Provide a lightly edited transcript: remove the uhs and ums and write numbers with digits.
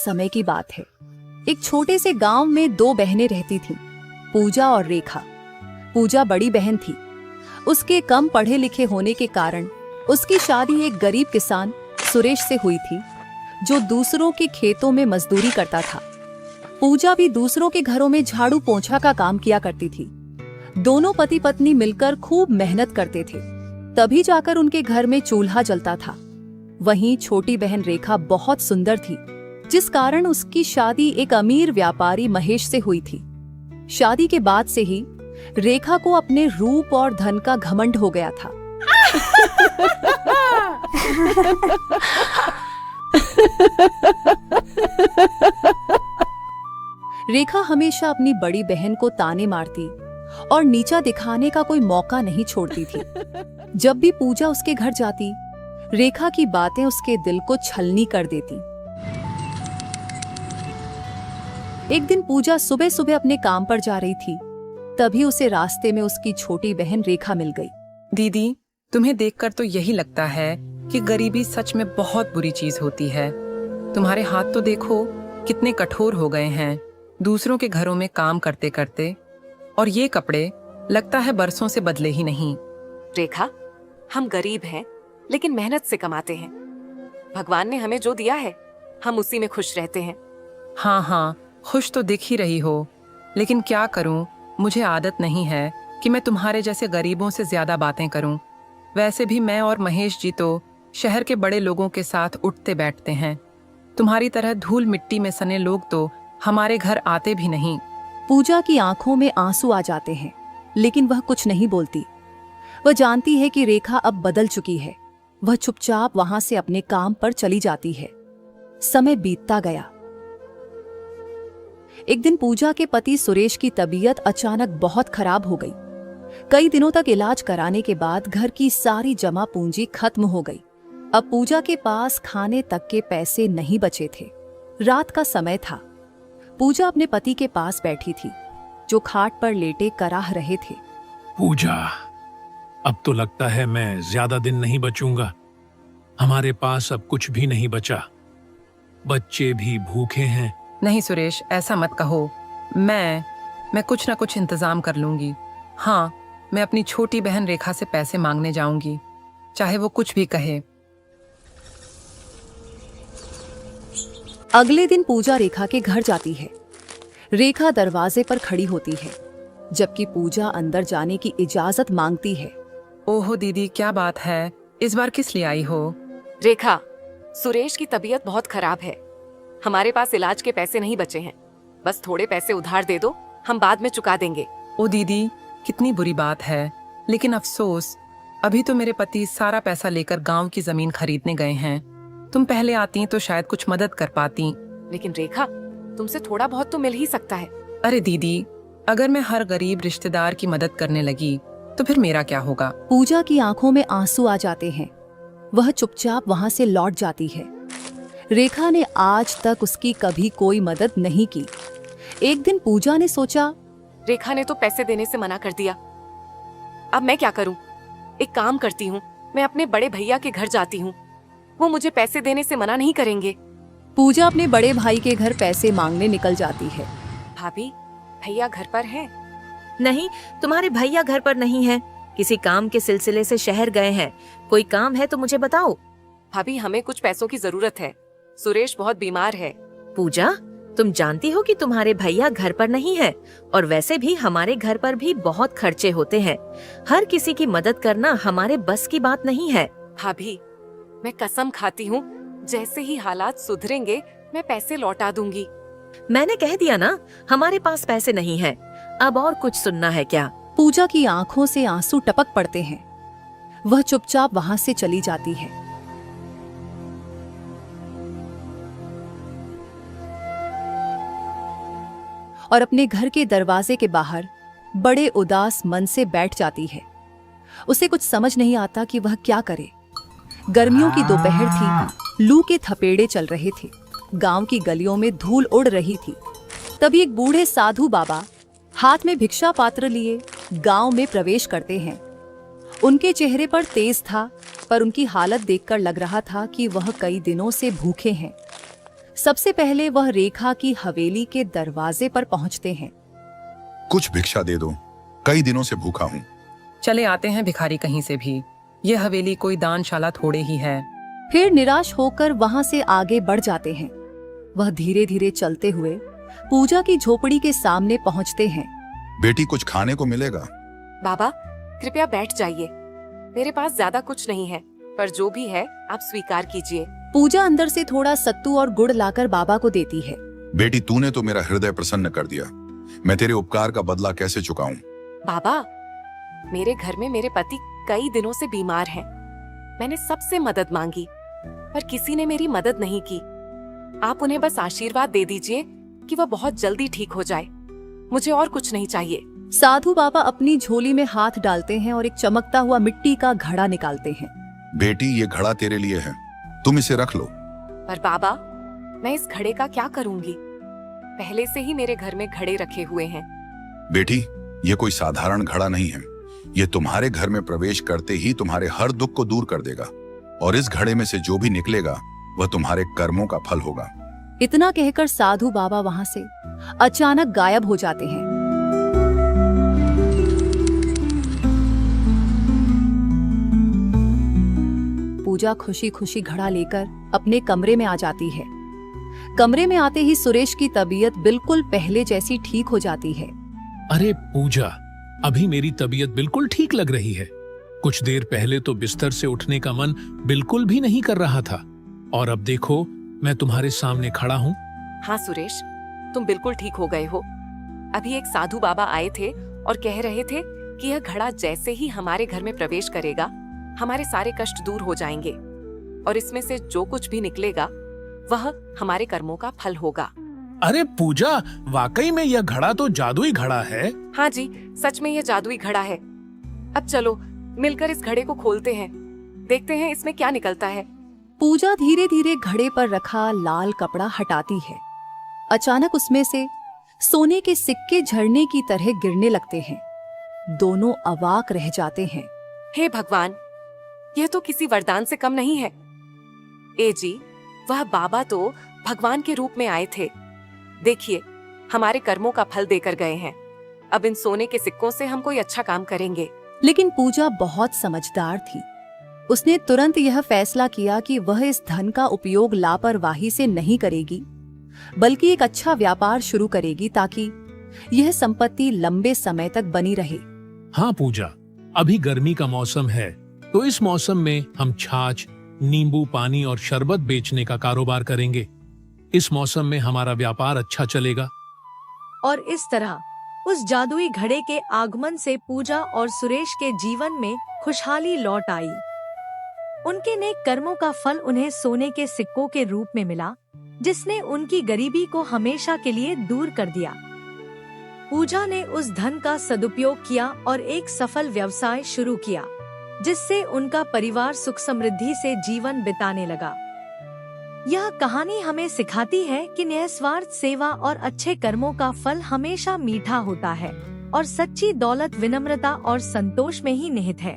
समय की बात है। एक छोटे से गांव में दो बहनें रहती थीं, पूजा और रेखा। पूजा बड़ी बहन थी। उसके कम पढ़े लिखे होने के कारण उसकी शादी एक गरीब किसान सुरेश से हुई थी, जो दूसरों के खेतों में मजदूरी करता था। पूजा भी दूसरों के घरों में झाड़ू पोंछा का काम किया करती थी। दोनों पति पत्नी मिलकर खूब मेहनत करते थे, तभी जाकर उनके घर में चूल्हा जलता था। वहीं छोटी बहन रेखा बहुत सुंदर थी, जिस कारण उसकी शादी एक अमीर व्यापारी महेश से हुई थी। शादी के बाद से ही रेखा को अपने रूप और धन का घमंड हो गया था। रेखा हमेशा अपनी बड़ी बहन को ताने मारती और नीचा दिखाने का कोई मौका नहीं छोड़ती थी। जब भी पूजा उसके घर जाती, रेखा की बातें उसके दिल को छलनी कर देती। एक दिन पूजा सुबह सुबह अपने काम पर जा रही थी, तभी उसे रास्ते में उसकी छोटी बहन रेखा मिल गई। दीदी, तुम्हें देखकर तो यही लगता है कि गरीबी सच में बहुत बुरी चीज होती है। तुम्हारे हाथ तो देखो कितने कठोर हो गए हैं दूसरों के घरों में काम करते करते, और ये कपड़े लगता है बरसों से बदले ही नहीं। रेखा, हम गरीब हैं, लेकिन मेहनत से कमाते हैं। भगवान ने हमें जो दिया है, हम उसी में खुश रहते हैं। हाँ हाँ, खुश तो दिख ही रही हो, लेकिन क्या करूं, मुझे आदत नहीं है कि मैं तुम्हारे जैसे गरीबों से ज्यादा बातें करूं। वैसे भी मैं और महेश जी तो शहर के बड़े लोगों के साथ उठते बैठते हैं। तुम्हारी तरह धूल मिट्टी में सने लोग तो हमारे घर आते भी नहीं। पूजा की आंखों में आंसू आ जाते हैं, लेकिन वह कुछ नहीं बोलती। वह जानती है कि रेखा अब बदल चुकी है। वह चुपचाप वहां से अपने काम पर चली जाती है। समय बीतता गया। एक दिन पूजा के पति सुरेश की तबीयत अचानक बहुत खराब हो गई। कई दिनों तक इलाज कराने के बाद घर की सारी जमा पूंजी खत्म हो गई। अब पूजा के पास खाने तक के पैसे नहीं बचे थे। रात का समय था। पूजा अपने पति के पास बैठी थी, जो खाट पर लेटे कराह रहे थे। पूजा, अब तो लगता है मैं ज्यादा दिन नहीं बचूंगा। हमारे पास अब कुछ भी नहीं बचा। बच्चे भी भूखे हैं। नहीं सुरेश, ऐसा मत कहो। मैं कुछ ना कुछ इंतजाम कर लूंगी। हाँ, मैं अपनी छोटी बहन रेखा से पैसे मांगने जाऊंगी, चाहे वो कुछ भी कहे। अगले दिन पूजा रेखा के घर जाती है। रेखा दरवाजे पर खड़ी होती है, जबकि पूजा अंदर जाने की इजाजत मांगती है। ओहो दीदी, क्या बात है? इस बार किस लिए आई हो? रेखा, सुरेश की तबीयत बहुत खराब है। हमारे पास इलाज के पैसे नहीं बचे हैं। बस थोड़े पैसे उधार दे दो, हम बाद में चुका देंगे। ओ दीदी, कितनी बुरी बात है, लेकिन अफसोस अभी तो मेरे पति सारा पैसा लेकर गांव की जमीन खरीदने गए हैं। तुम पहले आती तो शायद कुछ मदद कर पाती। लेकिन रेखा, तुमसे थोड़ा बहुत तो मिल ही सकता है। अरे दीदी, अगर मैं हर गरीब रिश्तेदार की मदद करने लगी तो फिर मेरा क्या होगा? पूजा की आंखों में आंसू आ जाते हैं। वह चुपचाप वहां से लौट जाती है। रेखा ने आज तक उसकी कभी कोई मदद नहीं की। एक दिन पूजा ने सोचा, रेखा ने तो पैसे देने से मना कर दिया। अब मैं क्या करूं? एक काम करती हूँ, मैं अपने बड़े भैया के घर जाती हूँ। वो मुझे पैसे देने से मना नहीं करेंगे। पूजा अपने बड़े भाई के घर पैसे मांगने निकल जाती है। भाभी, भैया घर पर हैं? नहीं, तुम्हारे भैया घर पर नहीं हैं। किसी काम के सिलसिले से शहर गए हैं। कोई काम है तो मुझे बताओ। भाभी, हमें कुछ पैसों की जरूरत है। सुरेश बहुत बीमार है। पूजा, तुम जानती हो कि तुम्हारे भैया घर पर नहीं है, और वैसे भी हमारे घर पर भी बहुत खर्चे होते हैं। हर किसी की मदद करना हमारे बस की बात नहीं है। भाभी, मैं कसम खाती हूँ, जैसे ही हालात सुधरेंगे मैं पैसे लौटा दूंगी। मैंने कह दिया ना, हमारे पास पैसे नहीं है। अब और कुछ सुनना है क्या? पूजा की आंखों से आंसू टपक पड़ते हैं। वह चुपचाप वहां से चली जाती है। और अपने घर के दरवाजे के बाहर बड़े उदास मन से बैठ जाती है। उसे कुछ समझ नहीं आता कि वह क्या करे। गर्मियों की दोपहर थी। लू के थपेड़े चल रहे थे। गांव की गलियों में धूल उड़ रही थी। तभी एक बूढ़े साधु बाबा हाथ में भिक्षा पात्र लिए गांव में प्रवेश करते हैं। उनके चेहरे पर तेज था, पर उनकी हालत देखकर लग रहा था कि वह कई दिनों से भूखे हैं। सबसे पहले वह रेखा की हवेली के दरवाजे पर पहुंचते हैं। कुछ भिक्षा दे दो, कई दिनों से भूखा हूँ। चले आते हैं भिखारी कहीं से भी, ये हवेली कोई दानशाला थोड़े ही है। फिर निराश होकर वहां से आगे बढ़ जाते हैं। वह धीरे धीरे चलते हुए पूजा की झोपड़ी के सामने पहुंचते हैं। बेटी, कुछ खाने को मिलेगा? बाबा कृपया बैठ जाइए, मेरे पास ज्यादा कुछ नहीं है, पर जो भी है आप स्वीकार कीजिए। पूजा अंदर से थोड़ा सत्तू और गुड़ लाकर बाबा को देती है। बेटी, तूने तो मेरा हृदय प्रसन्न कर दिया। मैं तेरे उपकार का बदला कैसे चुकाऊं? बाबा, मेरे घर में मेरे पति कई दिनों से बीमार हैं। मैंने सबसे मदद मांगी, पर किसी ने मेरी मदद नहीं की। आप उन्हें बस आशीर्वाद दे दीजिए कि वह बहुत जल्दी ठीक हो जाए। मुझे और कुछ नहीं चाहिए। साधु बाबा अपनी झोली में हाथ डालते हैं और एक चमकता हुआ मिट्टी का घड़ा निकालते हैं। बेटी, ये घड़ा तेरे लिए है, तुम इसे रख लो। पर बाबा, मैं इस घड़े का क्या करूंगी? पहले से ही मेरे घर में घड़े रखे हुए हैं। बेटी, ये कोई साधारण घड़ा नहीं है। ये तुम्हारे घर में प्रवेश करते ही तुम्हारे हर दुख को दूर कर देगा, और इस घड़े में से जो भी निकलेगा वह तुम्हारे कर्मों का फल होगा। इतना कहकर साधु बाबा वहां से अचानक गायब हो जाते हैं। पूजा खुशी खुशी घड़ा लेकर अपने कमरे में आ जाती है। कमरे में आते ही सुरेश की तबीयत बिल्कुल पहले जैसी ठीक हो जाती है। अरे पूजा, अभी मेरी तबीयत बिल्कुल ठीक लग रही है। कुछ देर पहले तो बिस्तर से उठने का मन बिल्कुल भी नहीं कर रहा था, और अब देखो मैं तुम्हारे सामने खड़ा हूँ। हाँ सुरेश, तुम बिल्कुल ठीक हो गए हो। अभी एक साधु बाबा आए थे और कह रहे थे कि यह घड़ा जैसे ही हमारे घर में प्रवेश करेगा, हमारे सारे कष्ट दूर हो जाएंगे, और इसमें से जो कुछ भी निकलेगा वह हमारे कर्मों का फल होगा। अरे पूजा, वाकई में यह घड़ा तो जादुई घड़ा है। हाँ जी, सच में यह जादुई घड़ा है। अब चलो मिलकर इस घड़े को खोलते हैं, देखते हैं इसमें क्या निकलता है। पूजा धीरे धीरे घड़े पर रखा लाल कपड़ा हटाती है। अचानक उसमें से सोने के सिक्के झरने की तरह गिरने लगते हैं। दोनों अवाक रह जाते हैं। हे भगवान, यह तो किसी वरदान से कम नहीं है। ए जी, वह बाबा तो भगवान के रूप में आए थे। देखिए, हमारे कर्मों का फल देकर गए हैं। अब इन सोने के सिक्कों से हम कोई अच्छा काम करेंगे। लेकिन पूजा बहुत समझदार थी। उसने तुरंत यह फैसला किया कि वह इस धन का उपयोग लापरवाही से नहीं करेगी, बल्कि एक अच्छा व्यापार शुरू करेगी ताकि यह संपत्ति लंबे समय तक बनी रहे। हाँ पूजा, अभी गर्मी का मौसम है, तो इस मौसम में हम छाछ, नींबू पानी और शरबत बेचने का कारोबार करेंगे। इस मौसम में हमारा व्यापार अच्छा चलेगा। और इस तरह उस जादुई घड़े के आगमन से पूजा और सुरेश के जीवन में खुशहाली लौट आई। उनके नेक कर्मों का फल उन्हें सोने के सिक्कों के रूप में मिला, जिसने उनकी गरीबी को हमेशा के लिए दूर कर दिया। पूजा ने उस धन का सदुपयोग किया और एक सफल व्यवसाय शुरू किया, जिससे उनका परिवार सुख समृद्धि से जीवन बिताने लगा। यह कहानी हमें सिखाती है कि निस्वार्थ सेवा और अच्छे कर्मों का फल हमेशा मीठा होता है, और सच्ची दौलत विनम्रता और संतोष में ही निहित है।